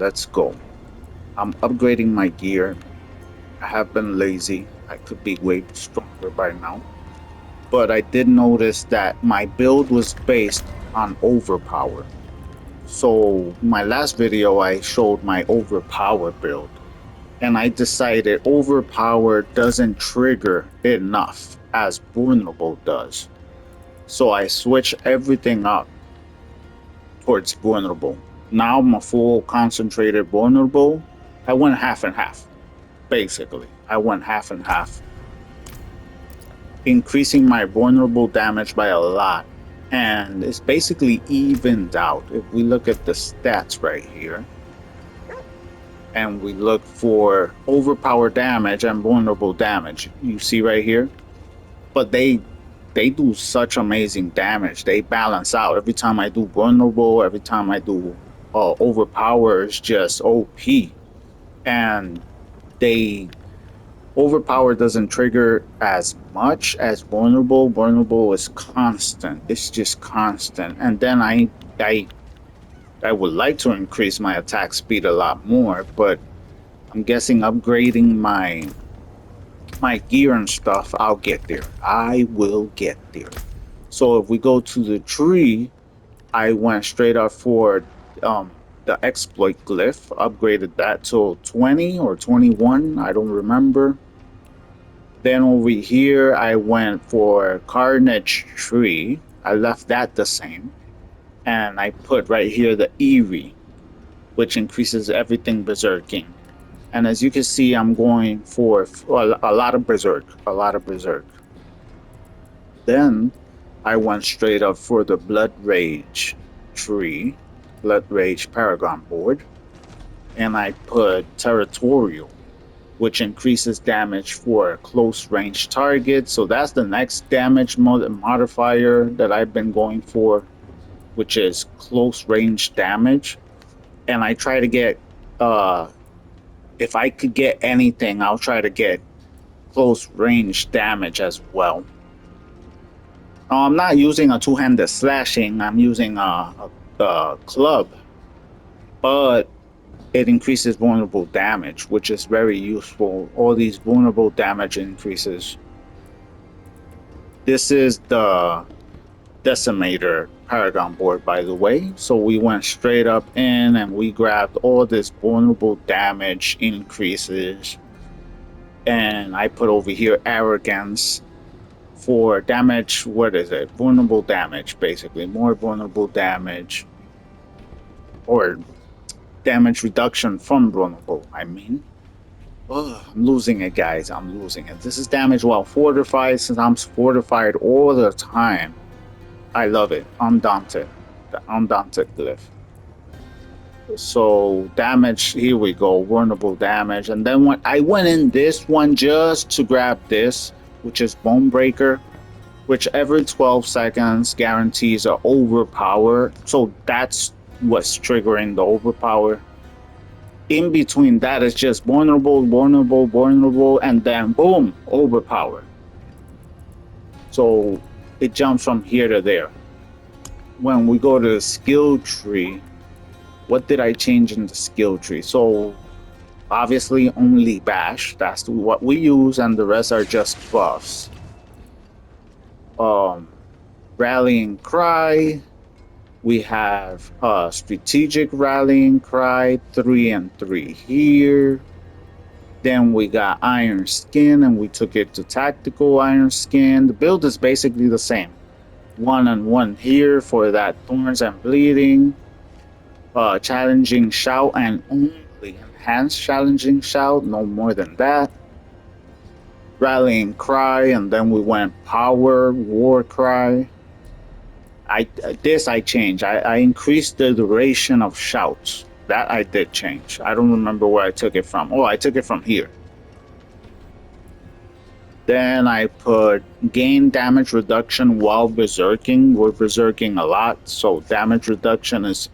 let's go. I'm upgrading my gear. I have been lazy. I could be way stronger by now. But I did notice that my build was based on overpower. So my last video I showed my overpower build. And I decided overpower doesn't trigger enough as vulnerable does. So I switched everything up towards vulnerable. Now I'm a full concentrated vulnerable. I went half and half, basically. I went half and half, increasing my vulnerable damage by a lot. And it's basically evened out. If we look at the stats right here, and we look for overpower damage and vulnerable damage, you see right here, but they do such amazing damage. They balance out. Every time I do vulnerable, every time I do overpower, is just OP. And they overpower doesn't trigger as much as vulnerable. Vulnerable is constant. It's just constant. And then I I would like to increase my attack speed a lot more, but I'm guessing upgrading my gear and stuff, I'll get there. I will get there. So if we go to the tree, I went straight up for the exploit glyph, upgraded that to 20 or 21, I don't remember. Then over here, I went for Carnage Tree. I left that the same. And I put right here the Eerie, which increases everything berserking. And as you can see, I'm going for a lot of berserk, a lot of berserk. Then I went straight up for the Blood Rage tree, Blood Rage Paragon board, and I put Territorial, which increases damage for close range targets. So that's the next damage modifier that I've been going for, which is close range damage. And I try to get, if I could get anything, I'll try to get close range damage as well. I'm not using a two-handed slashing. I'm using a club, but it increases vulnerable damage, which is very useful. All these vulnerable damage increases. This is the Decimator Paragon board, by the way. So we went straight up in and we grabbed all this vulnerable damage increases. And I put over here Arrogance for damage. What is it? Vulnerable damage, basically. More vulnerable damage. Or damage reduction from vulnerable, I mean. Ugh, I'm losing it, guys. I'm losing it. This is damage while fortified. Since I'm fortified all the time, I love it. Undaunted. The Undaunted glyph. So damage, here we go. Vulnerable damage. And then when I went in this one just to grab this, which is Bone Breaker, which every 12 seconds guarantees an overpower. So that's what's triggering the overpower. In between that is just vulnerable, vulnerable, vulnerable, and then boom, overpower. So it jumps from here to there. When we go to the skill tree, what did I change in the skill tree? So obviously only bash, that's what we use, and the rest are just buffs. Rallying Cry, we have strategic rallying cry, 3 and 3 here. Then we got Iron Skin, and we took it to tactical Iron Skin. The build is basically the same. 1 and 1 here for that Thorns and Bleeding. Challenging Shout, and only enhanced Challenging Shout, no more than that. Rallying Cry, and then we went Power War Cry. I changed. I increased the duration of shouts. That I did change. I don't remember where I took it from. Oh, I took it from here. Then I put gain damage reduction while berserking. We're berserking a lot, so damage reductions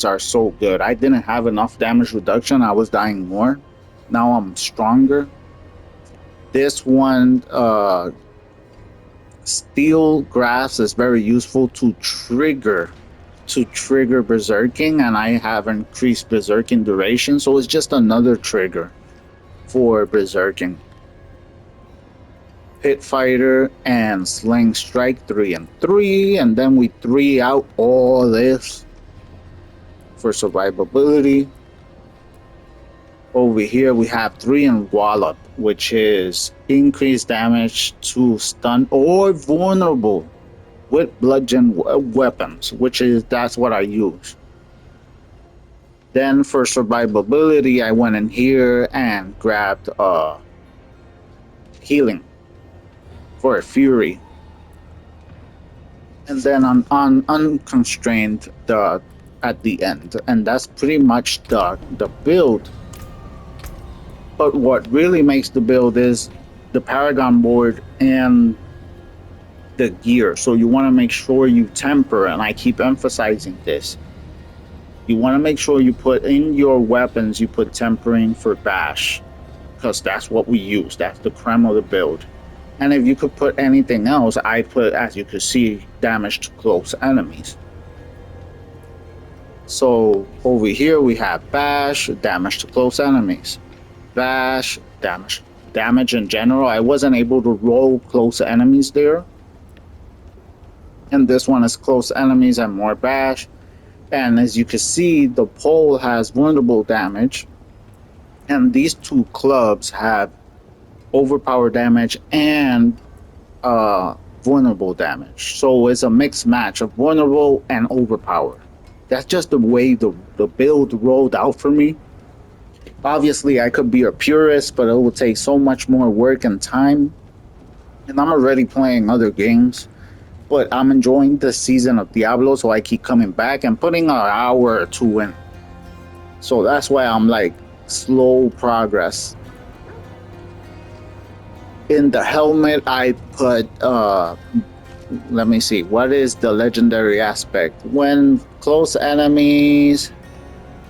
are so good. I didn't have enough damage reduction. I was dying more. Now I'm stronger. This one, Steel Grasp is very useful to trigger to trigger berserking, and I have increased berserking duration, so it's just another trigger for berserking. Pit Fighter and Sling Strike 3 and 3, and then we 3 out all this for survivability. Over here we have 3 and Wallop, which is increased damage to stun or vulnerable with bludgeon weapons, which is that's what I use. Then for survivability, I went in here and grabbed healing for a fury, and then on unconstrained the at the end, and that's pretty much the build. But what really makes the build is the Paragon board and the gear. So you want to make sure you temper, and I keep emphasizing this. You want to make sure you put in your weapons, you put tempering for bash, because that's what we use. That's the creme of the build. And if you could put anything else, I put, as you can see, damage to close enemies. So over here we have bash, damage to close enemies. Bash, damage in general. I wasn't able to roll close enemies there. And this one is close enemies and more bash. And as you can see, the pole has vulnerable damage. And these two clubs have overpower damage and vulnerable damage. So it's a mixed match of vulnerable and overpower. That's just the way the build rolled out for me. Obviously, I could be a purist, but it will take so much more work and time. And I'm already playing other games. But I'm enjoying this season of Diablo, so I keep coming back and putting an hour or two in. So that's why I'm like slow progress. In the helmet, I put, let me see, what is the legendary aspect? When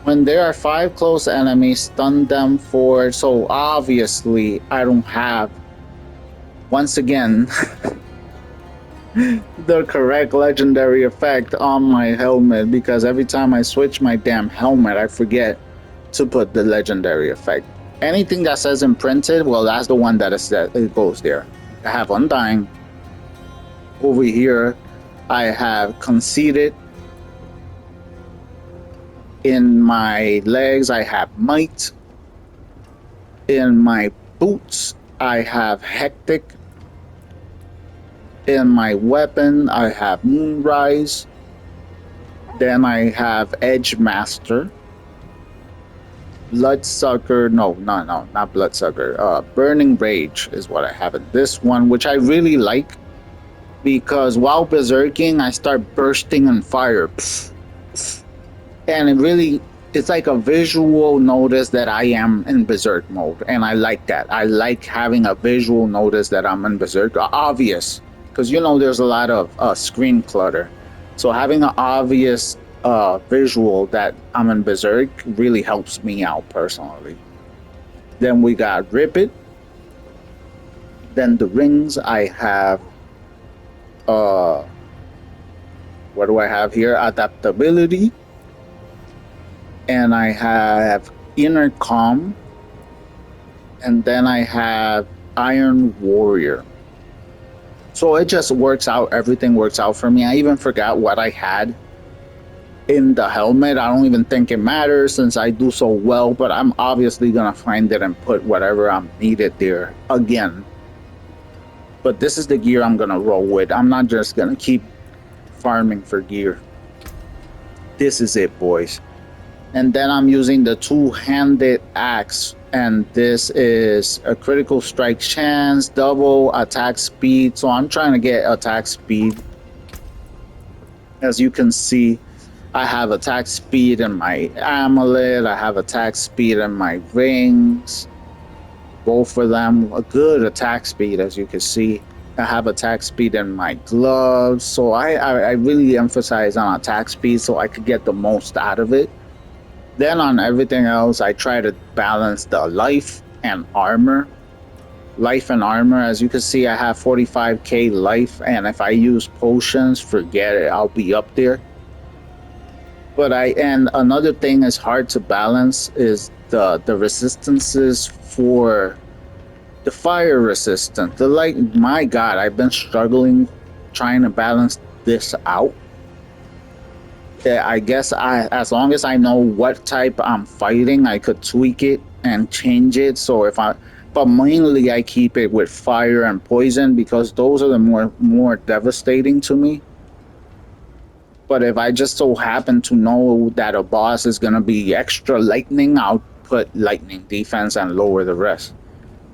there are 5 close enemies, stun them for, so obviously I don't have, once again, the correct legendary effect on my helmet, because every time I switch my damn helmet, I forget to put the legendary effect. Anything that says imprinted, well, that's the one that it goes there. I have Undying. Over here, I have Conceited. In my legs, I have Might. In my boots, I have Hectic. In my weapon, I have Moonrise. Then I have Edge Master. Bloodsucker, not Bloodsucker. Burning Rage is what I have in this one, which I really like, because while berserking, I start bursting in fire. And it's like a visual notice that I am in berserk mode, and I like that. I like having a visual notice that I'm in berserk. Obvious, because there's a lot of screen clutter. So having an obvious visual that I'm in berserk really helps me out personally. Then we got Rip It. Then the rings, I have what do I have here? Adaptability. And I have Inner Calm. And then I have Iron Warrior. So it just works out. Everything works out for me. I even forgot what I had in the helmet. I don't even think it matters since I do so well, but I'm obviously gonna find it and put whatever I'm needed there again. But this is the gear I'm gonna roll with. I'm not just gonna keep farming for gear. This is it, boys. And then I'm using the two-handed axe, and this is a critical strike chance, double attack speed. So I'm trying to get attack speed. As you can see, I have attack speed in my amulet, I have attack speed in my rings, both of them a good attack speed. As you can see, I have attack speed in my gloves, so I really emphasize on attack speed so I could get the most out of it. Then on everything else, I try to balance the life and armor. Life and armor, as you can see, I have 45k life, and if I use potions, forget it, I'll be up there. But and another thing is hard to balance is the resistances for the fire resistant. The like, my God, I've been struggling trying to balance this out. Yeah, I guess as long as I know what type I'm fighting, I could tweak it and change it. So but mainly I keep it with fire and poison because those are the more devastating to me. But if I just so happen to know that a boss is gonna be extra lightning, I'll put lightning defense and lower the rest.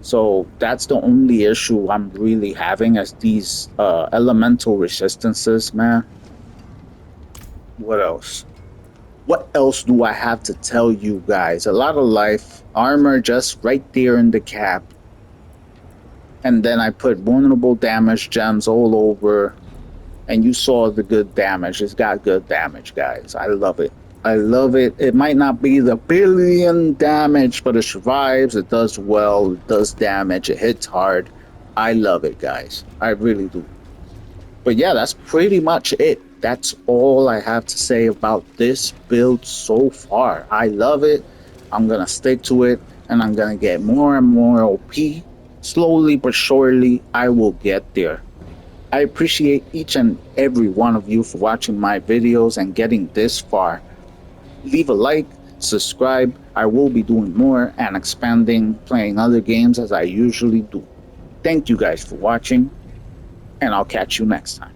So that's the only issue I'm really having is these elemental resistances, man. What else? What else do I have to tell you guys? A lot of life, armor just right there in the cap. And then I put vulnerable damage gems all over. And you saw the good damage. It's got good damage, guys. I love it. I love it. It might not be the billion damage, but it survives. It does well. It does damage. It hits hard. I love it, guys. I really do. But yeah, that's pretty much it. That's all I have to say about this build so far. I love it. I'm going to stick to it and I'm going to get more and more OP. Slowly but surely, I will get there. I appreciate each and every one of you for watching my videos and getting this far. Leave a like, subscribe. I will be doing more and expanding, playing other games as I usually do. Thank you guys for watching, and I'll catch you next time.